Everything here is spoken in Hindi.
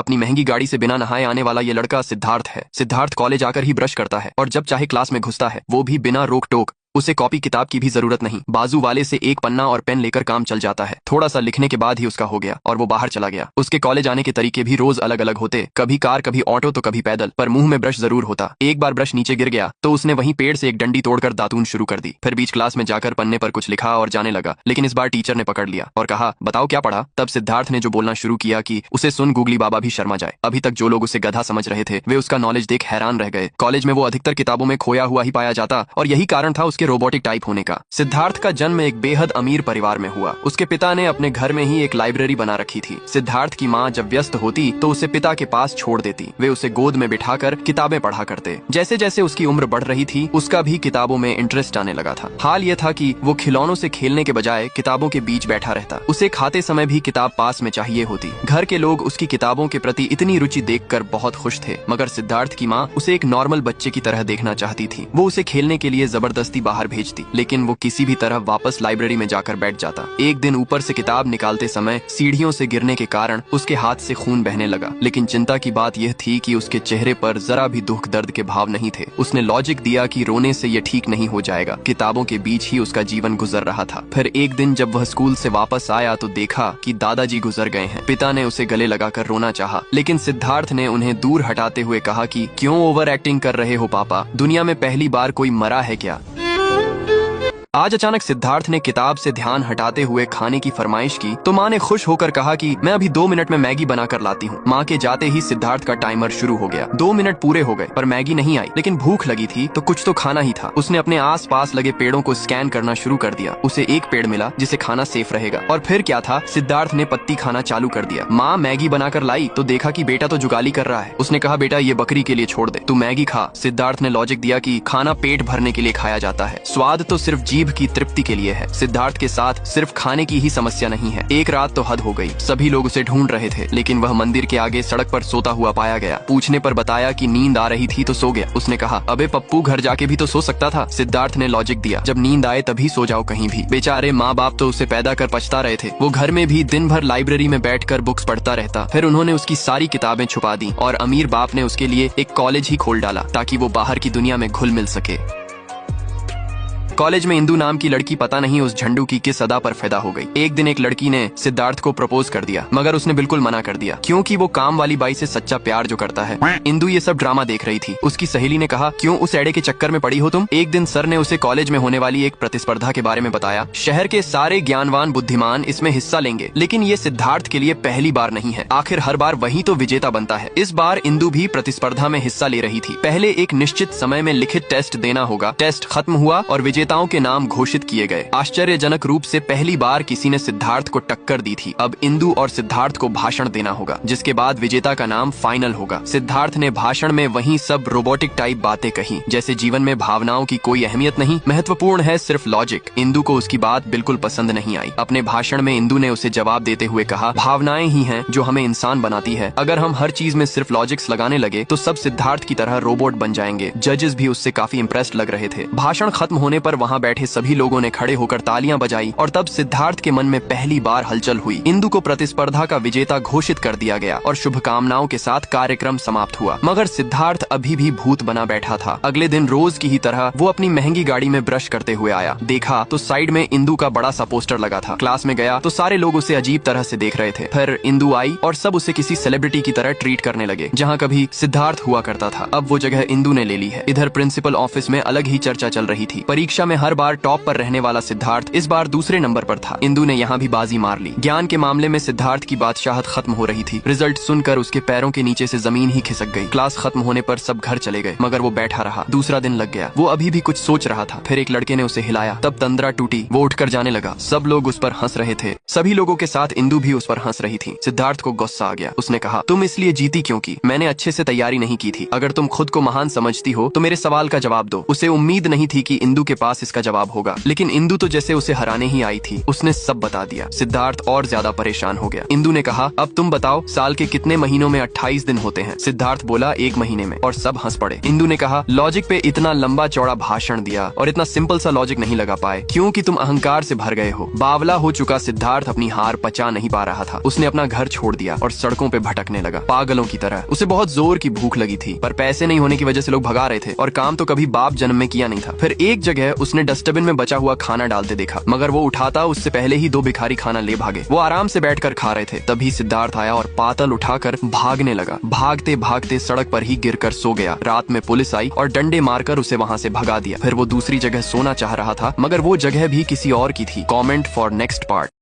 अपनी महंगी गाड़ी से बिना नहाए आने वाला ये लड़का सिद्धार्थ है। सिद्धार्थ कॉलेज आकर ही ब्रश करता है और जब चाहे क्लास में घुसता है, वो भी बिना रोक टोक। उसे कॉपी किताब की भी जरूरत नहीं, बाजू वाले से एक पन्ना और पेन लेकर काम चल जाता है। थोड़ा सा लिखने के बाद ही उसका हो गया और वो बाहर चला गया। उसके कॉलेज आने के तरीके भी रोज अलग अलग होते, कभी कार, कभी ऑटो तो कभी पैदल, पर मुंह में ब्रश जरूर होता। एक बार ब्रश नीचे गिर गया तो उसने वहीं पेड़ से एक डंडी तोड़कर दातून शुरू कर दी। फिर बीच क्लास में जाकर पन्ने पर कुछ लिखा और जाने लगा, लेकिन इस बार टीचर ने पकड़ लिया और कहा, बताओ क्या पढ़ा। तब सिद्धार्थ ने जो बोलना शुरू किया कि उसे सुन गूगली बाबा भी शर्मा जाए। अभी तक जो लोग उसे गधा समझ रहे थे, वे उसका नॉलेज देख हैरान रह गए। कॉलेज में वो अधिकतर किताबों में खोया हुआ ही पाया जाता और यही कारण था उसके रोबोटिक टाइप होने का। सिद्धार्थ का जन्म एक बेहद अमीर परिवार में हुआ। उसके पिता ने अपने घर में ही एक लाइब्रेरी बना रखी थी। सिद्धार्थ की माँ जब व्यस्त होती तो उसे पिता के पास छोड़ देती। वे उसे गोद में बिठाकर किताबें पढ़ा करते। जैसे जैसे उसकी उम्र बढ़ रही थी, उसका भी किताबों में इंटरेस्ट आने लगा था। हाल ये था कि वो खिलौनों से खेलने के बजाय किताबों के बीच बैठा रहता। उसे खाते समय भी किताब पास में चाहिए होती। घर के लोग उसकी किताबों के प्रति इतनी रुचि देखकर बहुत खुश थे, मगर सिद्धार्थ की माँ उसे एक नॉर्मल बच्चे की तरह देखना चाहती थी। वो उसे खेलने के लिए जबरदस्ती बाहर भेजती, लेकिन वो किसी भी तरह वापस लाइब्रेरी में जाकर बैठ जाता। एक दिन ऊपर से किताब निकालते समय सीढ़ियों से गिरने के कारण उसके हाथ से खून बहने लगा, लेकिन चिंता की बात यह थी कि उसके चेहरे पर जरा भी दुख दर्द के भाव नहीं थे। उसने लॉजिक दिया कि रोने से यह ठीक नहीं हो जाएगा, किताबों के बीच ही उसका जीवन गुजर रहा था। फिर एक दिन जब वह स्कूल से वापस आया तो देखा कि दादाजी गुजर गए हैं। पिता ने उसे गले लगाकर रोना चाहा, लेकिन सिद्धार्थ ने उन्हें दूर हटाते हुए कहा कि क्यों ओवर एक्टिंग कर रहे हो पापा, दुनिया में पहली बार कोई मरा है क्या। आज अचानक सिद्धार्थ ने किताब से ध्यान हटाते हुए खाने की फरमाइश की तो माँ ने खुश होकर कहा कि मैं अभी 2 मिनट में मैगी बनाकर लाती हूँ। माँ के जाते ही सिद्धार्थ का टाइमर शुरू हो गया। 2 मिनट पूरे हो गए पर मैगी नहीं आई, लेकिन भूख लगी थी तो कुछ तो खाना ही था। उसने अपने आस पास लगे पेड़ों को स्कैन करना शुरू कर दिया। उसे एक पेड़ मिला जिसे खाना सेफ रहेगा, और फिर क्या था, सिद्धार्थ ने पत्ती खाना चालू कर दिया। माँ मैगी बनाकर लाई तो देखा कि बेटा तो जुगाली कर रहा है। उसने कहा, बेटा ये बकरी के लिए छोड़ दे, तू मैगी खा। सिद्धार्थ ने लॉजिक दिया कि खाना पेट भरने के लिए खाया जाता है, स्वाद तो सिर्फ जीभ की तृप्ति के लिए है। सिद्धार्थ के साथ सिर्फ खाने की ही समस्या नहीं है। एक रात तो हद हो गई, सभी लोग उसे ढूंढ रहे थे, लेकिन वह मंदिर के आगे सड़क पर सोता हुआ पाया गया। पूछने पर बताया कि नींद आ रही थी तो सो गया। उसने कहा, अबे पप्पू, घर जाके भी तो सो सकता था। सिद्धार्थ ने लॉजिक दिया, जब नींद आए तभी सो जाओ कहीं भी। बेचारे माँ बाप तो उसे पैदा कर पछता रहे थे। वो घर में भी दिन भर लाइब्रेरी में बैठकर बुक्स पढ़ता रहता। फिर उन्होंने उसकी सारी किताबें छुपा दी और अमीर बाप ने उसके लिए एक कॉलेज ही खोल डाला ताकि वो बाहर की दुनिया में घुल मिल सके। कॉलेज में इंदु नाम की लड़की पता नहीं उस झंडू की किस अदा पर फिदा हो गई। एक दिन एक लड़की ने सिद्धार्थ को प्रपोज कर दिया, मगर उसने बिल्कुल मना कर दिया, क्योंकि वो काम वाली बाई से सच्चा प्यार जो करता है। इंदु ये सब ड्रामा देख रही थी। उसकी सहेली ने कहा, क्यों उस एड़े के चक्कर में पड़ी हो तुम। एक दिन सर ने उसे कॉलेज में होने वाली एक प्रतिस्पर्धा के बारे में बताया। शहर के सारे ज्ञानवान बुद्धिमान इसमें हिस्सा लेंगे, लेकिन ये सिद्धार्थ के लिए पहली बार नहीं है। आखिर हर बार वही तो विजेता बनता है। इस बार इंदु भी प्रतिस्पर्धा में हिस्सा ले रही थी। पहले एक निश्चित समय में लिखित टेस्ट देना होगा। टेस्ट खत्म हुआ और विजेताओं के नाम घोषित किए गए। आश्चर्यजनक रूप से पहली बार किसी ने सिद्धार्थ को टक्कर दी थी। अब इंदु और सिद्धार्थ को भाषण देना होगा, जिसके बाद विजेता का नाम फाइनल होगा। सिद्धार्थ ने भाषण में वही सब रोबोटिक टाइप बातें कही, जैसे जीवन में भावनाओं की कोई अहमियत नहीं, महत्वपूर्ण है सिर्फ लॉजिक। इंदु को उसकी बात बिल्कुल पसंद नहीं आई। अपने भाषण में इंदु ने उसे जवाब देते हुए कहा, भावनाएं ही हैं जो हमें इंसान बनाती है। अगर हम हर चीज में सिर्फ लॉजिक्स लगाने लगे तो सब सिद्धार्थ की तरह रोबोट बन जाएंगे। जजेस भी उससे काफी इंप्रेस्ड लग रहे थे। भाषण खत्म होने पर वहाँ बैठे सभी लोगों ने खड़े होकर तालियां बजाई और तब सिद्धार्थ के मन में पहली बार हलचल हुई। इंदु को प्रतिस्पर्धा का विजेता घोषित कर दिया गया और शुभकामनाओं के साथ कार्यक्रम समाप्त हुआ, मगर सिद्धार्थ अभी भी भूत बना बैठा था। अगले दिन रोज की ही तरह वो अपनी महंगी गाड़ी में ब्रश करते हुए आया। देखा तो साइड में इंदु का बड़ा सा पोस्टर लगा था। क्लास में गया तो सारे लोग उसे अजीब तरह से देख रहे थे। फिर इंदु आई और सब उसे किसी सेलिब्रिटी की तरह ट्रीट करने लगे। जहाँ कभी सिद्धार्थ हुआ करता था, अब वो जगह इंदु ने ले ली है। इधर प्रिंसिपल ऑफिस में अलग ही चर्चा चल रही थी। परीक्षा में हर बार टॉप पर रहने वाला सिद्धार्थ इस बार दूसरे नंबर पर था। इंदु ने यहाँ भी बाजी मार ली। ज्ञान के मामले में सिद्धार्थ की बादशाहत खत्म हो रही थी। रिजल्ट सुनकर उसके पैरों के नीचे से जमीन ही खिसक गई। क्लास खत्म होने पर सब घर चले गए, मगर वो बैठा रहा। दूसरा दिन लग गया। वो अभी भी कुछ सोच रहा था। फिर एक लड़के ने उसे हिलाया, तब तंद्रा टूटी। वो उठकर जाने लगा। सब लोग उस पर हंस रहे थे। सभी लोगों के साथ इंदु भी उस पर हंस रही थी। सिद्धार्थ को गुस्सा आ गया। उसने कहा, तुम इसलिए जीती क्योंकि मैंने अच्छे से तैयारी नहीं की थी। अगर तुम खुद को महान समझती हो तो मेरे सवाल का जवाब दो। उसे उम्मीद नहीं थी कि इंदु के पास पास इसका जवाब होगा। लेकिन इंदु तो जैसे उसे हराने ही आई थी, उसने सब बता दिया। सिद्धार्थ और ज्यादा परेशान हो गया। इंदु ने कहा, अब तुम बताओ साल के कितने महीनों में 28 दिन होते हैं? सिद्धार्थ बोला, 1 महीने में, और सब हंस पड़े। इंदु ने कहा, लॉजिक पे इतना लंबा चौड़ा भाषण दिया और इतना सिंपल सा लॉजिक नहीं लगा पाए क्योंकि तुम अहंकार से भर गए हो। बावला हो चुका सिद्धार्थ अपनी हार पचा नहीं पा रहा था। उसने अपना घर छोड़ दिया और सड़कों पे भटकने लगा पागलों की तरह। उसे बहुत जोर की भूख लगी थी, पर पैसे नहीं होने की वजह से लोग भगा रहे थे और काम तो कभी बाप जन्म में किया नहीं था। फिर एक जगह उसने डस्टबिन में बचा हुआ खाना डालते देखा, मगर वो उठाता उससे पहले ही 2 भिखारी खाना ले भागे। वो आराम से बैठकर खा रहे थे। तभी सिद्धार्थ आया और पातल उठाकर भागने लगा। भागते भागते सड़क पर ही गिरकर सो गया। रात में पुलिस आई और डंडे मारकर उसे वहां से भगा दिया। फिर वो दूसरी जगह सोना चाह रहा था, मगर वो जगह भी किसी और की थी। Comment for next part.